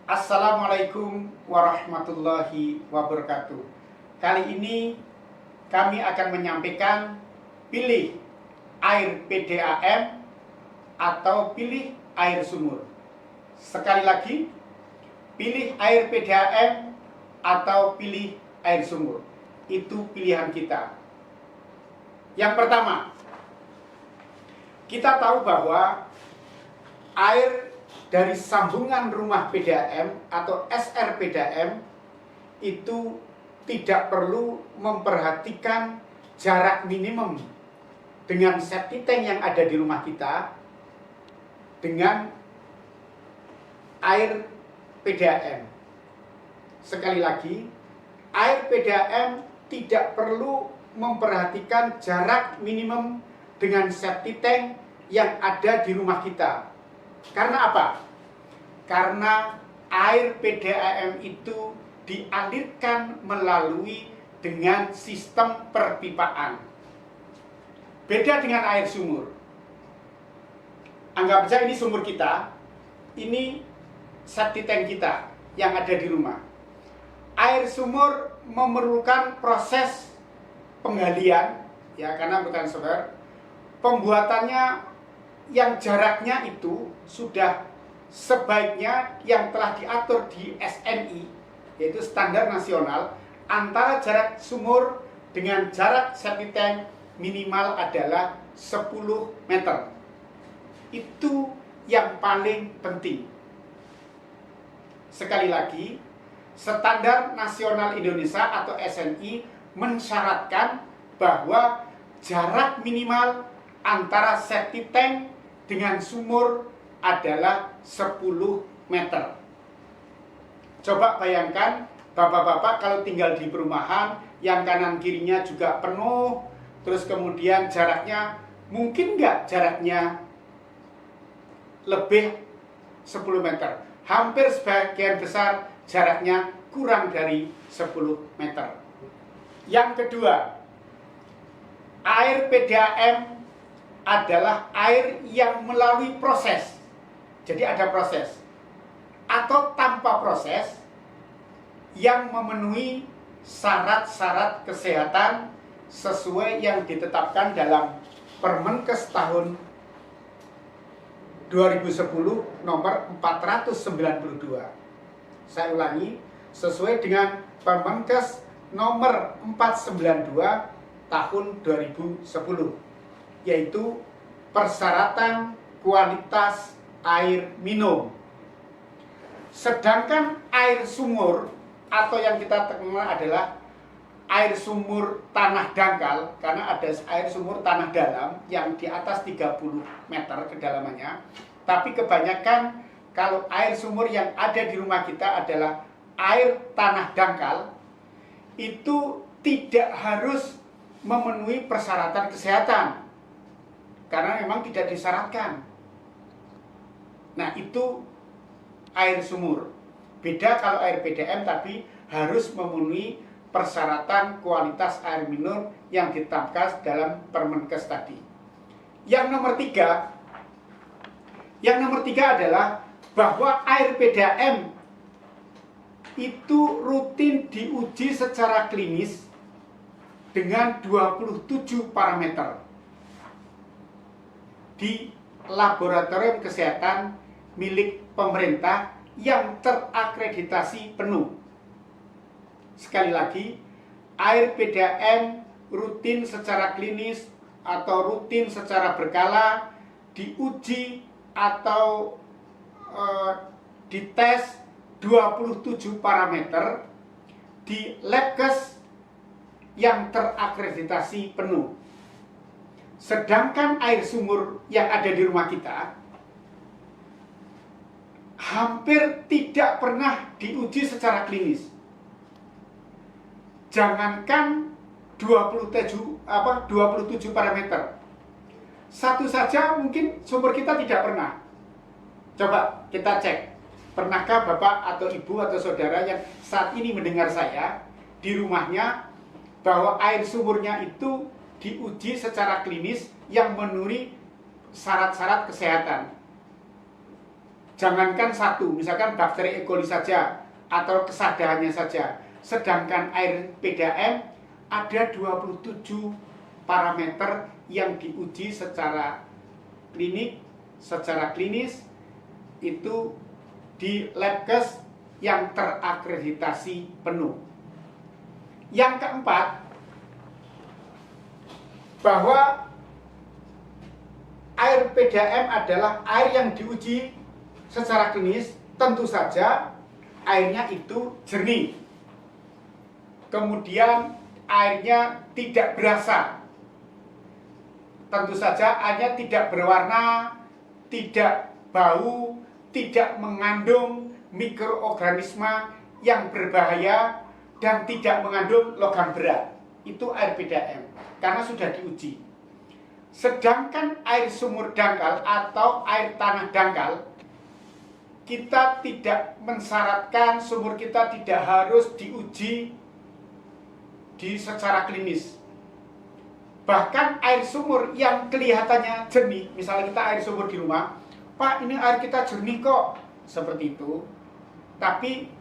Assalamualaikum warahmatullahi wabarakatuh. Kali ini kami akan menyampaikan pilih air PDAM atau pilih air sumur. Sekali lagi, pilih air PDAM atau pilih air sumur. Itu pilihan kita. Yang pertama, kita tahu bahwa air dari sambungan rumah PDAM atau SR PDAM itu tidak perlu memperhatikan jarak minimum dengan septic tank yang ada di rumah kita dengan air PDAM. Sekali lagi, air PDAM tidak perlu memperhatikan jarak minimum dengan septic tank yang ada di rumah kita. Karena apa? Karena air PDAM itu dialirkan melalui dengan sistem perpipaan. Beda dengan air sumur. Anggap saja ini sumur kita, ini septic tank kita yang ada di rumah. Air sumur memerlukan proses penggalian, ya, karena bukan sewer. Pembuatannya yang jaraknya itu sudah sebaiknya yang telah diatur di SNI, yaitu standar nasional, antara jarak sumur dengan jarak septic tank minimal adalah 10 meter. Itu yang paling penting. Sekali lagi, standar nasional Indonesia atau SNI mensyaratkan bahwa jarak minimal antara septic tank dengan sumur adalah 10 meter. Coba bayangkan, bapak-bapak kalau tinggal di perumahan yang kanan kirinya juga penuh, terus kemudian jaraknya, mungkin nggak jaraknya lebih 10 meter. Hampir sebagian besar jaraknya kurang dari 10 meter. Yang kedua, air PDAM adalah air yang melalui proses. Jadi ada proses atau tanpa proses yang memenuhi syarat-syarat kesehatan sesuai yang ditetapkan dalam Permenkes tahun 2010 nomor 492. Saya ulangi, sesuai dengan Permenkes nomor 492 tahun 2010, yaitu persyaratan kualitas air minum. Sedangkan air sumur atau yang kita kenal adalah air sumur tanah dangkal, karena ada air sumur tanah dalam yang di atas 30 meter kedalamannya. Tapi kebanyakan kalau air sumur yang ada di rumah kita adalah air tanah dangkal, itu tidak harus memenuhi persyaratan kesehatan, karena memang tidak disyaratkan. Nah, itu air sumur. Beda kalau air PDAM tapi harus memenuhi persyaratan kualitas air minum yang ditetapkan dalam Permenkes tadi. Yang nomor tiga adalah bahwa air PDAM itu rutin diuji secara klinis dengan 27 parameter di laboratorium kesehatan milik pemerintah yang terakreditasi penuh. Sekali lagi, air PDAM rutin secara klinis atau rutin secara berkala diuji atau dites 27 parameter di Labkes yang terakreditasi penuh. Sedangkan air sumur yang ada di rumah kita hampir tidak pernah diuji secara klinis. Jangankan 27 parameter. Satu saja mungkin sumur kita tidak pernah. Coba kita cek. Pernahkah Bapak atau Ibu atau Saudara yang saat ini mendengar saya di rumahnya bahwa air sumurnya itu diuji secara klinis yang memenuhi syarat-syarat kesehatan? jangankan satu, misalkan bakteri E. coli saja atau kesadarannya saja. Sedangkan air PDAM ada 27 parameter yang diuji secara klinis itu di Labkes yang terakreditasi penuh. Yang keempat, bahwa air PDAM adalah air yang diuji secara klinis, tentu saja airnya itu jernih. Kemudian airnya tidak berasa. Tentu saja airnya tidak berwarna, tidak bau, tidak mengandung mikroorganisme yang berbahaya, dan tidak mengandung logam berat. Itu air PDAM, karena sudah diuji. Sedangkan air sumur dangkal atau air tanah dangkal, kita tidak mensyaratkan sumur kita tidak harus diuji secara klinis. Bahkan air sumur yang kelihatannya jernih, misalnya kita air sumur di rumah, Pak, ini air kita jernih kok, seperti itu. Tapi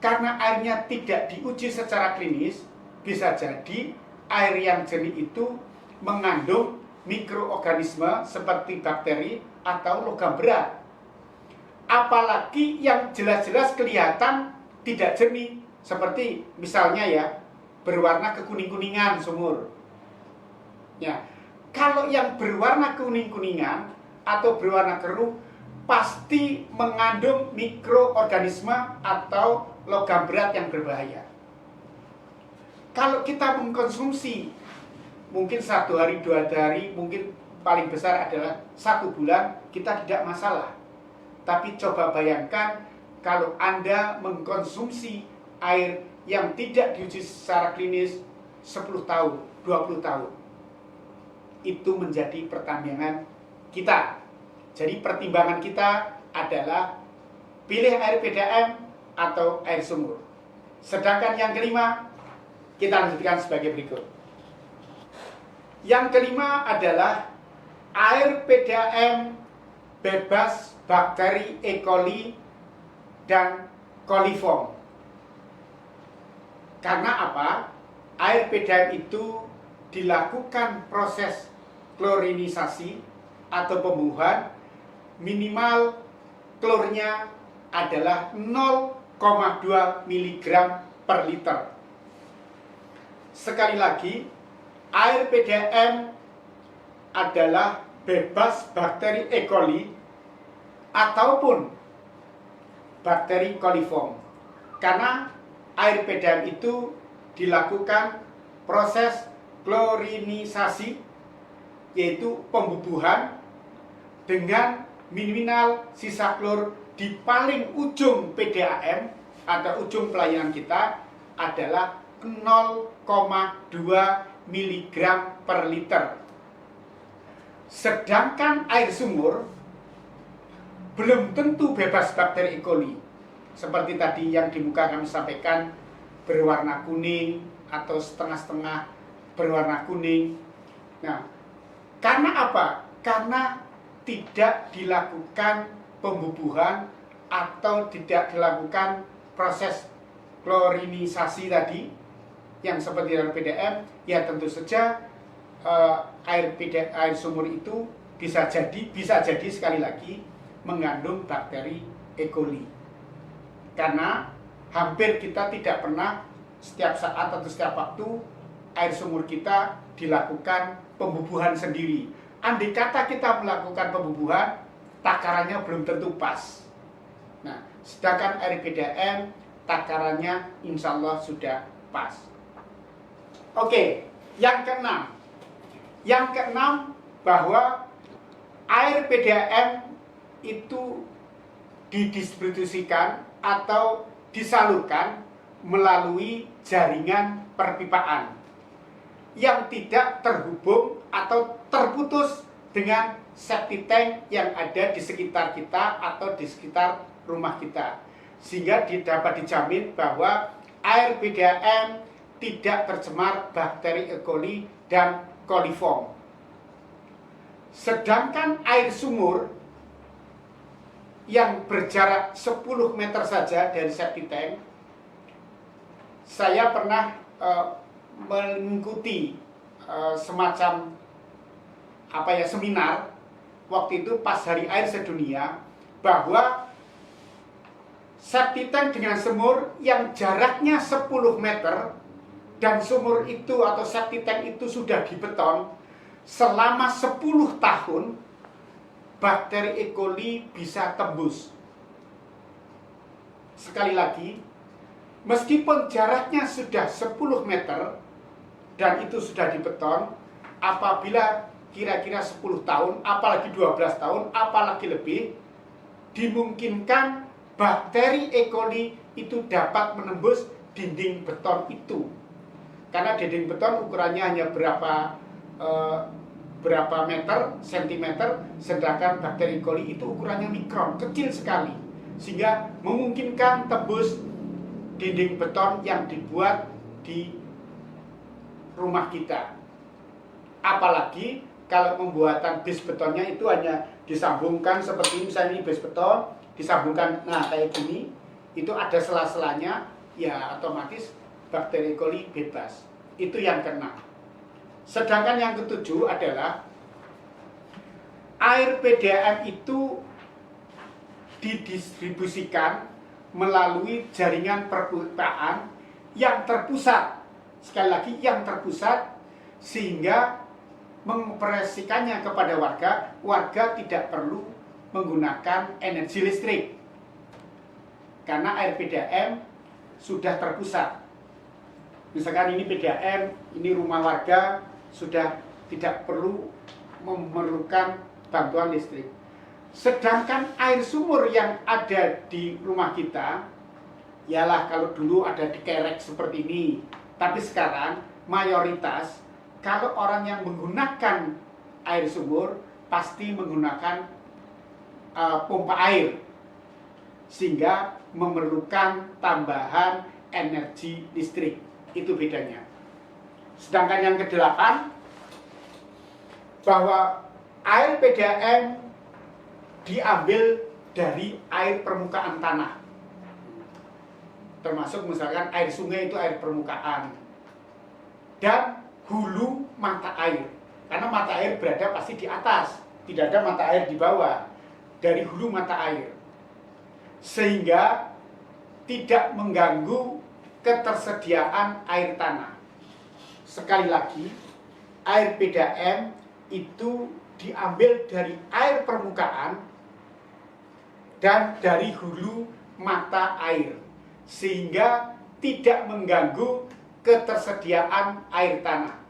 karena airnya tidak diuji secara klinis, bisa jadi air yang jernih itu mengandung mikroorganisme seperti bakteri atau logam berat. Apalagi yang jelas-jelas kelihatan tidak jernih, seperti misalnya ya, berwarna kekuning-kuningan sumur. Ya, kalau yang berwarna kuning-kuningan atau berwarna keruh pasti mengandung mikroorganisme atau logam berat yang berbahaya. Kalau kita mengkonsumsi mungkin 1 hari, 2 hari, mungkin paling besar adalah 1 bulan, kita tidak masalah. Tapi coba bayangkan kalau Anda mengkonsumsi air yang tidak diuji secara klinis 10 tahun, 20 tahun. Itu menjadi pertimbangan kita. Jadi pertimbangan kita adalah pilih air PDAM atau air sumur. Sedangkan yang kelima, kita lanjutkan sebagai berikut. Yang kelima adalah air PDAM bebas bakteri E. coli dan coliform. Karena apa? Air PDAM itu dilakukan proses klorinisasi atau pembuahan, minimal klornya adalah 0,2 mg per liter. Sekali lagi, air PDAM adalah bebas bakteri E. coli ataupun bakteri coliform. Karena air PDAM itu dilakukan proses klorinisasi, yaitu pembubuhan dengan minimal sisa klor di paling ujung PDAM atau ujung pelayanan kita adalah 0,2 mg per liter. Sedangkan air sumur belum tentu bebas bakteri E. coli. Seperti tadi yang di muka kami sampaikan, berwarna kuning atau setengah-setengah berwarna kuning. Nah, karena apa? Karena tidak dilakukan pembubuhan atau tidak dilakukan proses klorinisasi tadi yang seperti dalam PDAM, ya tentu saja air sumur itu bisa jadi sekali lagi mengandung bakteri E. coli. Karena hampir kita tidak pernah setiap saat atau setiap waktu air sumur kita dilakukan pembubuhan sendiri. Andai kata kita melakukan pembubuhan, takarannya belum tentu pas. Nah, sedangkan air PDAM takarannya insya Allah sudah pas. Oke, yang keenam. Yang keenam, bahwa air PDAM itu didistribusikan atau disalurkan melalui jaringan perpipaan yang tidak terhubung atau terputus dengan septic tank yang ada di sekitar kita atau di sekitar rumah kita, sehingga dapat dijamin bahwa air PDAM tidak tercemar bakteri E. coli dan coliform. Sedangkan air sumur yang berjarak 10 meter saja dari septic tank. Saya pernah mengikuti semacam seminar waktu itu pas Hari Air Sedunia, bahwa septic tank dengan sumur yang jaraknya 10 meter dan sumur itu atau septic tank itu sudah dibeton selama 10 tahun, bakteri E. coli bisa tembus. Sekali lagi, meskipun jaraknya sudah 10 meter dan itu sudah dibeton, apabila kira-kira 10 tahun, apalagi 12 tahun, apalagi lebih, dimungkinkan bakteri E. coli itu dapat menembus dinding beton itu. Karena dinding beton ukurannya hanya berapa meter, sentimeter, sedangkan bakteri E. coli itu ukurannya mikron, kecil sekali, sehingga memungkinkan tembus dinding beton yang dibuat di rumah kita. Apalagi kalau pembuatan base betonnya itu hanya disambungkan seperti misalnya ini base beton, disambungkan kayak gini, itu ada sela-selanya, ya otomatis bakteri E. coli bebas. Itu yang keenam. Sedangkan yang ketujuh adalah air PDAM itu didistribusikan melalui jaringan perpipaan yang terpusat. Sekali lagi, yang terpusat, sehingga mengoperasikannya kepada warga tidak perlu menggunakan energi listrik. Karena air PDAM sudah terpusat. Misalkan ini PDAM, ini rumah warga, sudah tidak perlu memerlukan bantuan listrik. Sedangkan air sumur yang ada di rumah kita, ialah kalau dulu ada di kerek seperti ini, tapi sekarang mayoritas kalau orang yang menggunakan air sumur pasti menggunakan pompa air, sehingga memerlukan tambahan energi listrik. Itu bedanya. Sedangkan yang kedelapan, bahwa air PDAM diambil dari air permukaan tanah. Termasuk misalkan air sungai itu air permukaan. Dan hulu mata air. Karena mata air berada pasti di atas, tidak ada mata air di bawah. Dari hulu mata air. Sehingga tidak mengganggu ketersediaan air tanah. Sekali lagi, air PDAM itu diambil dari air permukaan dan dari hulu mata air, sehingga tidak mengganggu ketersediaan air tanah.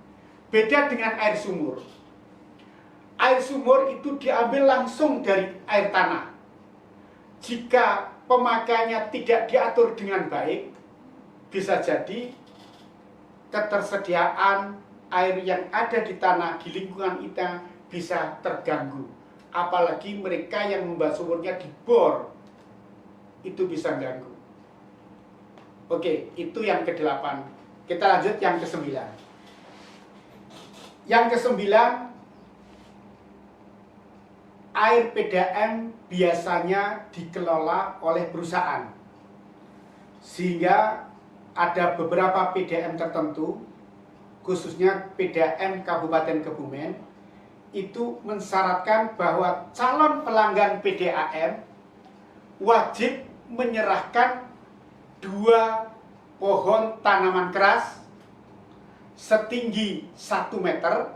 Beda dengan air sumur. Air sumur itu diambil langsung dari air tanah. Jika pemakaiannya tidak diatur dengan baik, bisa jadi ketersediaan air yang ada di tanah di lingkungan kita bisa terganggu. Apalagi mereka yang membuat sumurnya di bor, itu bisa ganggu. Oke, itu yang ke-8. Kita lanjut yang ke-9. Yang ke-9, air PDAM biasanya dikelola oleh perusahaan, sehingga ada beberapa PDAM tertentu, khususnya PDAM Kabupaten Kebumen, itu mensyaratkan bahwa calon pelanggan PDAM wajib menyerahkan 2 pohon tanaman keras setinggi 1 meter,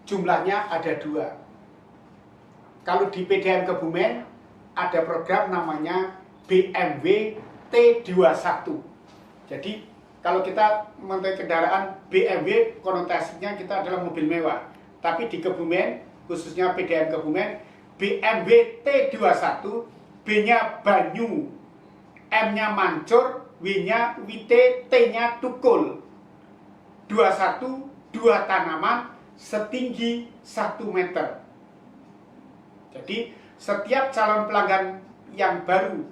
jumlahnya ada 2. Kalau di PDAM Kebumen ada program namanya BMW T21. Jadi kalau kita memakai kendaraan BMW, konotasinya kita adalah mobil mewah. Tapi di Kebumen, khususnya PDAM Kebumen, BMW T21, B-nya Banyu, M-nya Mancur, W-nya Wite, T-nya Tukul. 21, 2 tanaman setinggi 1 meter. Jadi setiap calon pelanggan yang baru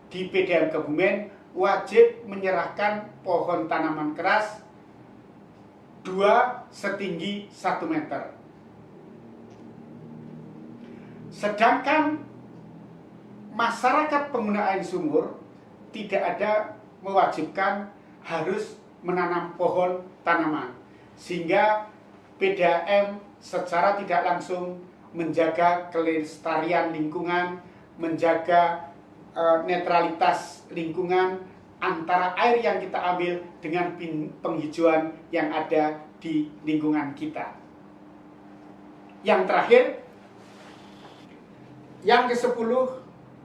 di PDAM Kebumen wajib menyerahkan pohon tanaman keras 2 setinggi 1 meter. Sedangkan masyarakat pengguna air sumur tidak ada mewajibkan harus menanam pohon tanaman, sehingga PDAM secara tidak langsung menjaga kelestarian lingkungan, menjaga netralitas lingkungan antara air yang kita ambil dengan penghijauan yang ada di lingkungan kita. Yang terakhir, yang ke-10,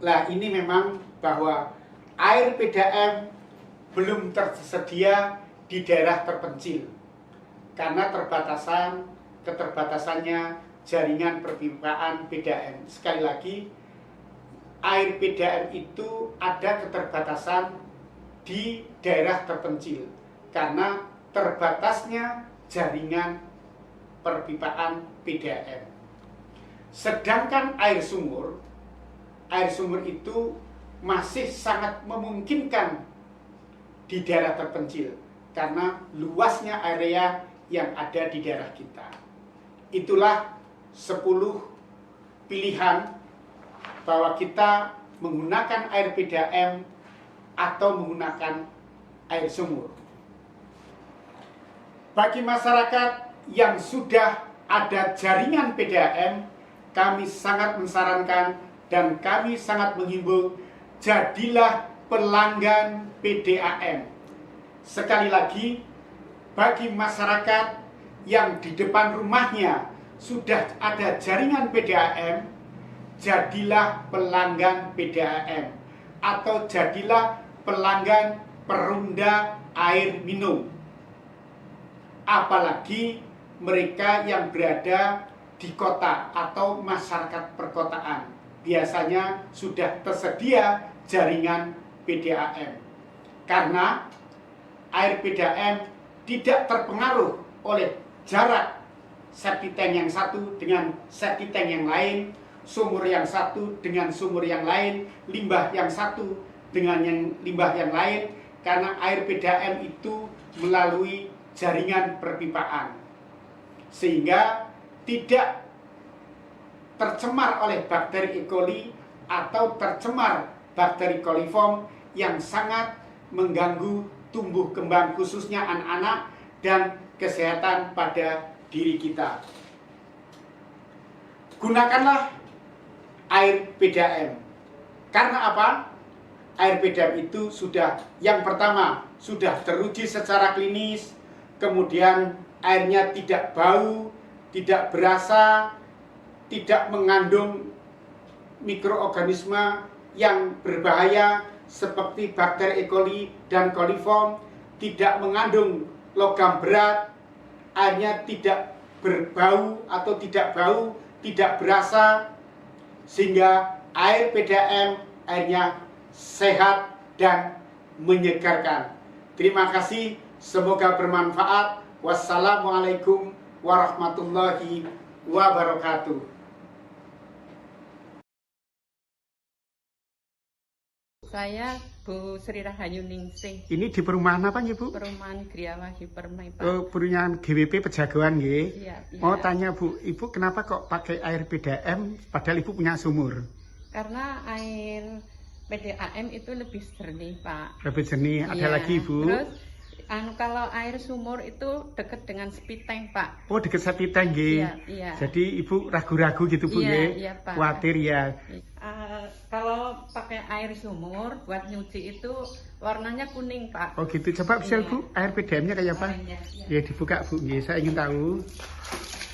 lah ini memang bahwa air PDAM belum tersedia di daerah terpencil karena keterbatasannya jaringan perpipaan PDAM. Sekali lagi, air PDAM itu ada keterbatasan di daerah terpencil karena terbatasnya jaringan perpipaan PDAM. Sedangkan air sumur itu masih sangat memungkinkan di daerah terpencil karena luasnya area yang ada di daerah kita. Itulah 10 pilihan bahwa kita menggunakan air PDAM atau menggunakan air sumur. Bagi masyarakat yang sudah ada jaringan PDAM, kami sangat mensarankan dan kami sangat menghimbau, jadilah pelanggan PDAM. Sekali lagi, bagi masyarakat yang di depan rumahnya sudah ada jaringan PDAM, jadilah pelanggan PDAM atau jadilah pelanggan perumda air minum. Apalagi mereka yang berada di kota atau masyarakat perkotaan, biasanya sudah tersedia jaringan PDAM. Karena air PDAM tidak terpengaruh oleh jarak septic tank yang satu dengan septic tank yang lain, sumur yang satu dengan sumur yang lain, limbah yang satu dengan limbah yang lain, karena air PDAM itu melalui jaringan perpipaan, sehingga tidak tercemar oleh bakteri E. coli atau tercemar bakteri coliform yang sangat mengganggu tumbuh kembang khususnya anak-anak dan kesehatan pada diri kita. Gunakanlah air PDAM. Karena apa? Air PDAM itu sudah, yang pertama, sudah teruji secara klinis, kemudian airnya tidak bau, tidak berasa, tidak mengandung mikroorganisme yang berbahaya seperti bakteri E. coli dan coliform, tidak mengandung logam berat, airnya tidak berbau atau tidak bau, tidak berasa, sehingga air PDAM airnya sehat dan menyegarkan. Terima kasih, semoga bermanfaat. Wassalamualaikum warahmatullahi wabarakatuh. Saya Bu Sri Rahayu Ningsih. Ini di perumahan apa nggih, Bu? Perumahan Griawahi Permai, Pak. Oh, perumahan GWP Pejagoan nggih. Iya, iya. Mau tanya, Bu, Ibu kenapa kok pakai air PDAM padahal Ibu punya sumur? Karena air PDAM itu lebih jernih, Pak. Lebih jernih. Ada Iya. lagi, Bu? Terus kalau air sumur itu dekat dengan septic tank, Pak. Oh, dekat septic tank nggih. Iya, iya. Jadi Ibu ragu-ragu gitu, Bu, Iya, nggih? iya, Pak. Khawatir ya. Kalau pakai air sumur buat nyuci itu warnanya kuning, Pak. Oh gitu, coba bisa Iya. Bu, air PDAM-nya kayak apa? Iya, iya. Ya dibuka Bu, nggih, saya ingin tahu.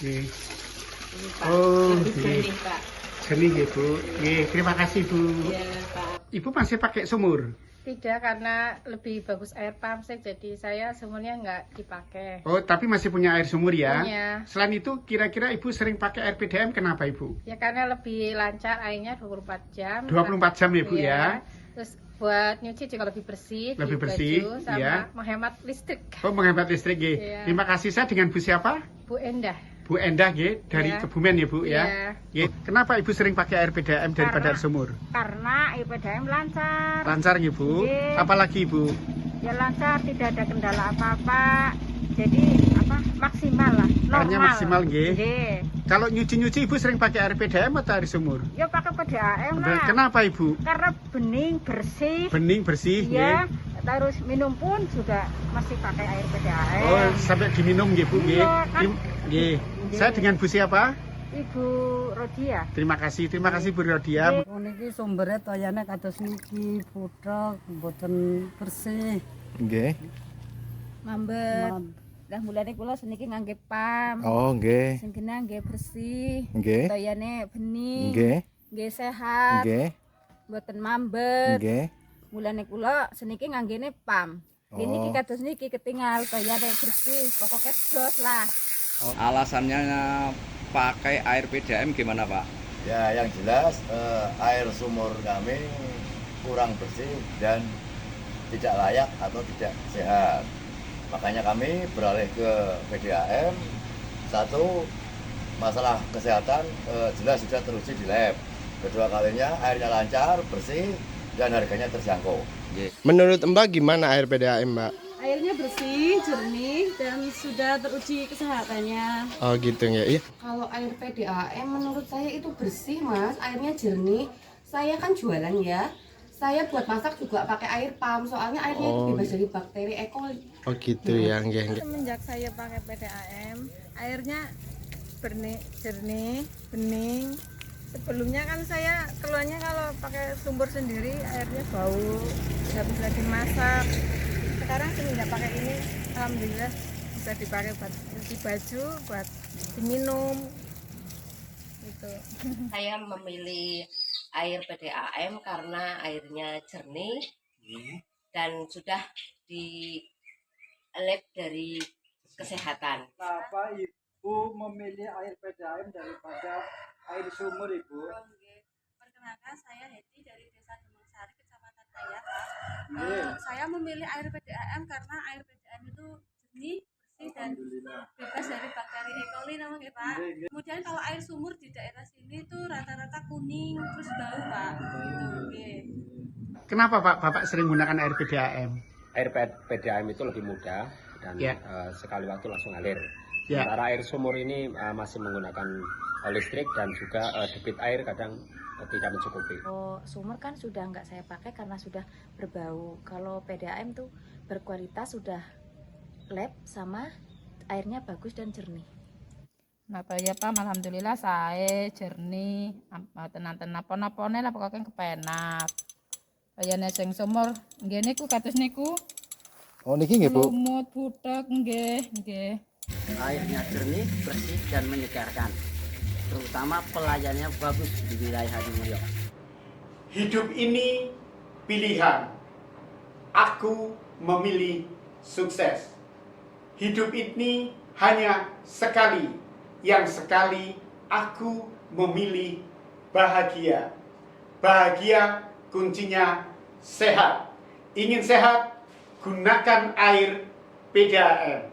Nggih. Ini, Pak. Oh, Lebih nggih. jernih, Pak. Jernih nggih, Bu. Nggih, terima kasih, Bu. Iya, Pak. Ibu masih pakai sumur? Tidak, karena lebih bagus air pump sih, jadi saya semuanya nggak dipakai. Oh, tapi masih punya air sumur ya? Punya. Selain itu, kira-kira Ibu sering pakai air PDAM kenapa, Ibu? Ya karena lebih lancar airnya 24 jam. 24 jam ya, Bu, ya? Terus buat nyuci juga lebih bersih, Lebih di bersih, baju, sama ya. menghemat listrik. Oh, menghemat listrik, nggih. Iya. Terima kasih, saya dengan Bu siapa? Bu Endah. Bu Endah, nggih, dari Iya. Kebumen ya, Bu, ya? Iya. Nggih. Kenapa Ibu sering pakai air PDAM daripada Karena- air sumur? Karena IPDM lancar. Lancar nggih, Bu? Iya. Apalagi, Bu? Ya lancar, tidak ada kendala apa-apa. Jadi maksimal lah, normal. Airnya maksimal, nggih. Nggih. Kalau nyuci-nyuci Ibu sering pakai air PDAM atau air sumur? Ya pakai PDAM lah. Kenapa Ibu? Karena bening bersih. Bening bersih. Iya. Terus minum pun juga masih pakai air PDAM. Oh, sampai diminum nggih Bu nggih. Iya, kan. Nggih. Saya dengan Bu siapa? Ibu Rodia. Terima kasih Bu Rodia. Niki sumbernya toyane kados niki putrok mboten bersih. Nggih. Mambet. Lah mulane kula seniki ngangge pam. Oh, nggih. Sing kena nggih bersih. Nggih. Toyane bening. Nggih. Nggih sehat. Nggih. Mboten mambet. Nggih. Mulane kula seniki nganggene pam. Nggih niki kados niki ketinggal toyane bersih. Pokoke jos lah. Alasannya pakai air PDAM gimana Pak? Ya, yang jelas air sumur kami kurang bersih dan tidak layak atau tidak sehat. Makanya kami beralih ke PDAM. Satu, masalah kesehatan jelas sudah teruji di lab. Kedua kalinya airnya lancar, bersih, dan harganya terjangkau. Menurut Mbak gimana air PDAM, Mbak? Airnya bersih, jernih, dan sudah teruji kesehatannya. Oh gitu ya. Iya. Kalau air PDAM menurut saya itu bersih mas, airnya jernih. Saya kan jualan ya, saya buat masak juga pakai air pam, soalnya airnya itu bebas dari bakteri E. coli. Oh gitu ya, nggih. Semenjak saya pakai PDAM, airnya jernih, bening. Sebelumnya kan saya keluarnya kalau pakai sumur sendiri airnya bau, nggak bisa dimasak. Sekarang semenjak pakai ini, alhamdulillah bisa dipakai buat cuci baju, buat diminum. Gitu. Saya memilih air PDAM karena airnya jernih dan sudah di lab dari kesehatan. Kenapa Ibu memilih air PDAM daripada air sumur, Ibu? Perkenalkan, saya Heti dari Desa Demengsari, Kecamatan Kaya, Pak. Saya memilih air PDAM karena air PDAM itu jernih, bersih, dan bebas dari bakteri E. coli namanya, Pak. Kemudian kalau air sumur di daerah sini itu rata-rata kuning, terus bau, Pak. Gitu. Kenapa Pak Bapak sering menggunakan air PDAM? Air PDAM itu lebih mudah dan sekali waktu langsung ngalir. Ya. Sementara air sumur ini masih menggunakan listrik dan juga debit air kadang tidak mencukupi. Kalau sumur kan sudah nggak saya pakai karena sudah berbau. Kalau PDAM tuh berkualitas, sudah lab sama airnya bagus dan jernih. Nah, ya Pak, alhamdulillah saya jernih, tenan-tenan apa-apane lah pokoknya kepenak. Kayane sing sumur nggih niku kados niku. Oh niki nggih, Bu. Lumut butek nggih. Airnya jernih, bersih, dan menyegarkan. Terutama pelayannya bagus di wilayah Hadimulyo. Hidup ini pilihan. Aku memilih sukses. Hidup ini hanya sekali. Yang sekali aku memilih bahagia. Bahagia kuncinya sehat. Ingin sehat, gunakan air PDAM.